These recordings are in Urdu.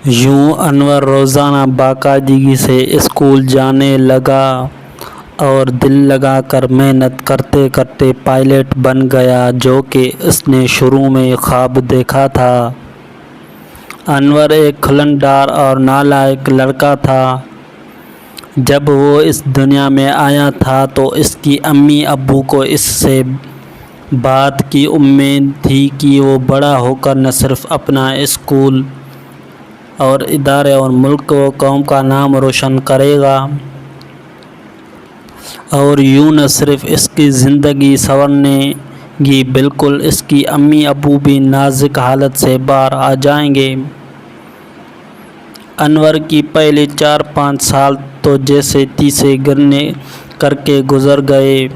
یوں انور روزانہ باقاعدگی سے اسکول جانے لگا اور دل لگا کر محنت کرتے کرتے پائلٹ بن گیا، جو کہ اس نے شروع میں خواب دیکھا تھا۔ انور ایک کھلنڈار اور نالائق لڑکا تھا۔ جب وہ اس دنیا میں آیا تھا تو اس کی امی ابو کو اس سے بات کی امید تھی کہ وہ بڑا ہو کر نہ صرف اپنا اسکول اور ادارے اور ملک و قوم کا نام روشن کرے گا، اور یوں نہ صرف اس کی زندگی سنورنے گی بلکہ اس کی امی ابو بھی نازک حالت سے باہر آ جائیں گے۔ انور کی پہلے 4-5 سال تو جیسے تیسے گرنے کر کے گزر گئے،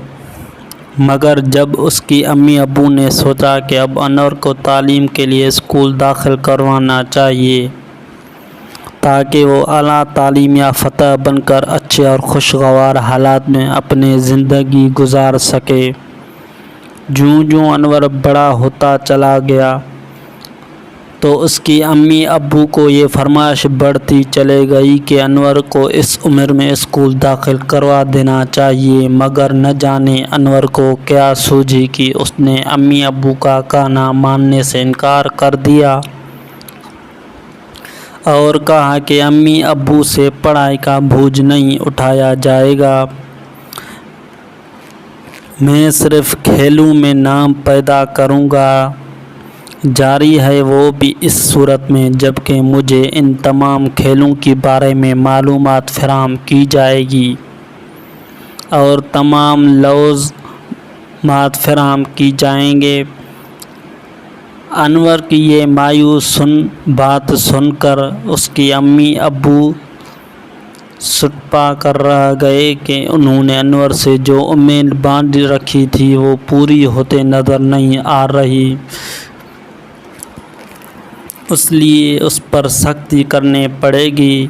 مگر جب اس کی امی ابو نے سوچا کہ اب انور کو تعلیم کے لیے اسکول داخل کروانا چاہیے تاکہ وہ اعلیٰ تعلیم یافتہ بن کر اچھے اور خوشگوار حالات میں اپنی زندگی گزار سکے، جوں جوں انور بڑا ہوتا چلا گیا تو اس کی امی ابو کو یہ فرمائش بڑھتی چلی گئی کہ انور کو اس عمر میں اسکول داخل کروا دینا چاہیے، مگر نہ جانے انور کو کیا سوجھی کہ اس نے امی ابو کا کہنا ماننے سے انکار کر دیا اور کہا کہ امی ابو سے پڑھائی کا بوجھ نہیں اٹھایا جائے گا، میں صرف کھیلوں میں نام پیدا کروں گا، جاری ہے وہ بھی اس صورت میں جبکہ مجھے ان تمام کھیلوں کے بارے میں معلومات فراہم کی جائے گی اور تمام لوازمات فراہم کی جائیں گے۔ انور کی یہ مایوس بات سن کر اس کی امی ابو سٹپا کر رہ گئے کہ انہوں نے انور سے جو امید باندھ رکھی تھی وہ پوری ہوتے نظر نہیں آ رہی، اس لیے اس پر سختی کرنی پڑے گی۔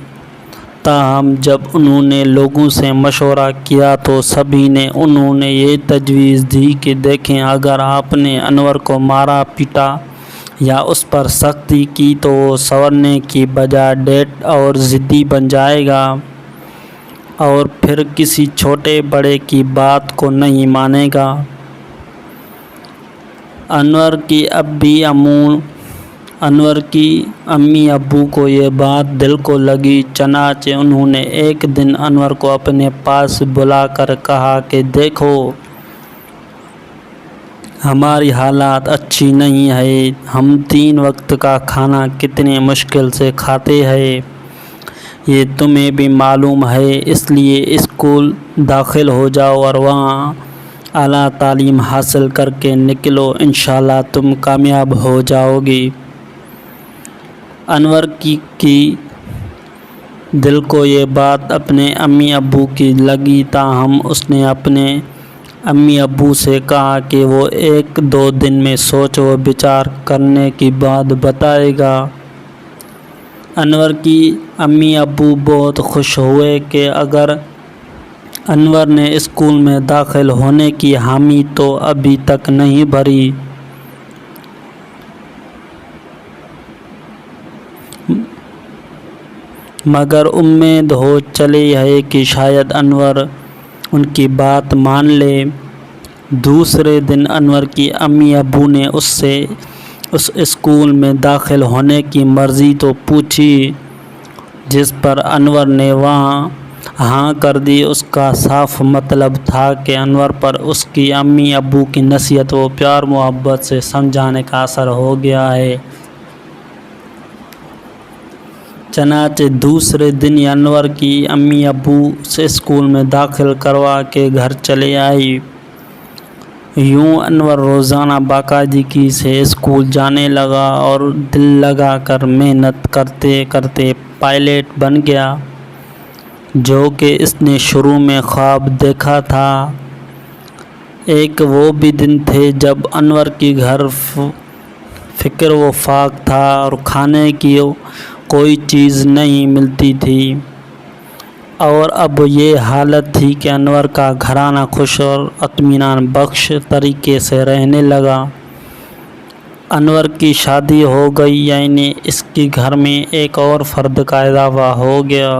تاہم جب انہوں نے لوگوں سے مشورہ کیا تو سبھی نے انہوں نے یہ تجویز دی کہ دیکھیں، اگر آپ نے انور کو مارا پیٹا یا اس پر سختی کی تو وہ سنورنے کی بجائے ڈیٹ اور ضدی بن جائے گا اور پھر کسی چھوٹے بڑے کی بات کو نہیں مانے گا۔ انور کی امی ابو کو یہ بات دل کو لگی، چنانچہ انہوں نے ایک دن انور کو اپنے پاس بلا کر کہا کہ دیکھو، ہماری حالت اچھی نہیں ہے، ہم 3 وقت کا کھانا کتنے مشکل سے کھاتے ہیں، یہ تمہیں بھی معلوم ہے، اس لیے اسکول داخل ہو جاؤ اور وہاں اعلیٰ تعلیم حاصل کر کے نکلو، انشاءاللہ تم کامیاب ہو جاؤ گی۔ انور کی دل کو یہ بات اپنے امی ابو کی لگی، تاہم اس نے اپنے امی ابو سے کہا کہ وہ 1-2 دن میں سوچ و بچار کرنے کے بعد بتائے گا۔ انور کی امی ابو بہت خوش ہوئے کہ اگر انور نے اسکول میں داخل ہونے کی حامی تو ابھی تک نہیں بھری، مگر امید ہو چلی ہے کہ شاید انور ان کی بات مان لے۔ دوسرے دن انور کی امی ابو نے اس سے اس اسکول میں داخل ہونے کی مرضی تو پوچھی، جس پر انور نے وہاں ہاں کر دی۔ اس کا صاف مطلب تھا کہ انور پر اس کی امی ابو کی نصیحت و پیار محبت سے سمجھانے کا اثر ہو گیا ہے۔ چنانچہ دوسرے دن انور کی امی ابو سے اسکول میں داخل کروا کے گھر چلے آئی۔ یوں انور روزانہ باقاعدگی سے اسکول جانے لگا اور دل لگا کر محنت کرتے کرتے پائلٹ بن گیا، جو کہ اس نے شروع میں خواب دیکھا تھا۔ ایک وہ بھی دن تھے جب انور کی گھر فقر و فاقہ تھا اور کھانے کی کوئی چیز نہیں ملتی تھی، اور اب یہ حالت تھی کہ انور کا گھرانہ خوش اور اطمینان بخش طریقے سے رہنے لگا۔ انور کی شادی ہو گئی، یعنی اس کے گھر میں ایک اور فرد کا اضافہ ہو گیا،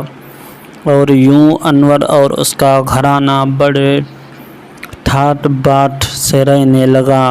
اور یوں انور اور اس کا گھرانہ بڑے ٹھاٹ باٹ سے رہنے لگا۔